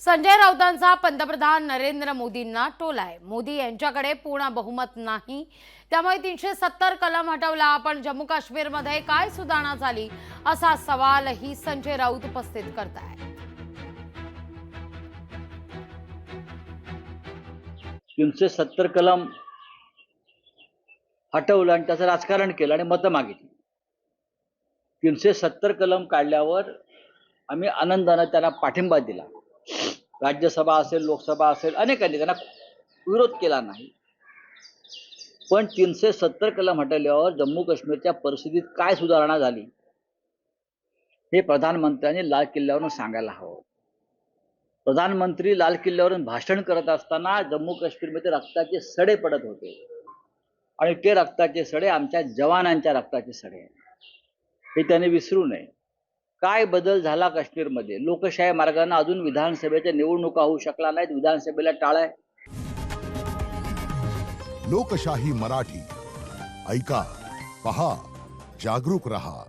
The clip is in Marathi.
संजय राऊतांचा पंतप्रधान नरेंद्र मोदींना टोल आहे। मोदी यांच्याकडे पूर्ण बहुमत नाही, त्यामुळे 370 कलम हटवला। पण जम्मू काश्मीरमध्ये काय सुधारणा झाली असा सवालही संजय राऊत उपस्थित करतायत। 370 कलम हटवलं आणि त्याचं राजकारण केलं आणि मतं मागितली। 370 कलम काढल्यावर आम्ही आनंदाने त्यांना पाठिंबा दिला। राज्यसभा असेल, लोकसभा असेल, अनेकांनी त्यांना विरोध केला नाही। पण 370 कलम हटवल्यावर जम्मू काश्मीरच्या परिस्थितीत काय सुधारणा झाली हे प्रधानमंत्र्यांनी लाल किल्ल्यावरून सांगायला हवं। प्रधानमंत्री लाल किल्ल्यावरून भाषण करत असताना जम्मू काश्मीरमध्ये रक्ताचे सडे पडत होते आणि ते रक्ताचे सडे आमच्या जवानांच्या रक्ताचे सडे हे त्यांनी विसरू नये। काय बदल झाला काश्मीरमध्ये? लोकशाही मार्गाने अजून विधानसभेच्या निवडणुका होऊ शकला नाहीत, विधानसभेला टाळाय। लोकशाही मराठी ऐका, पहा, जागरूक रहा।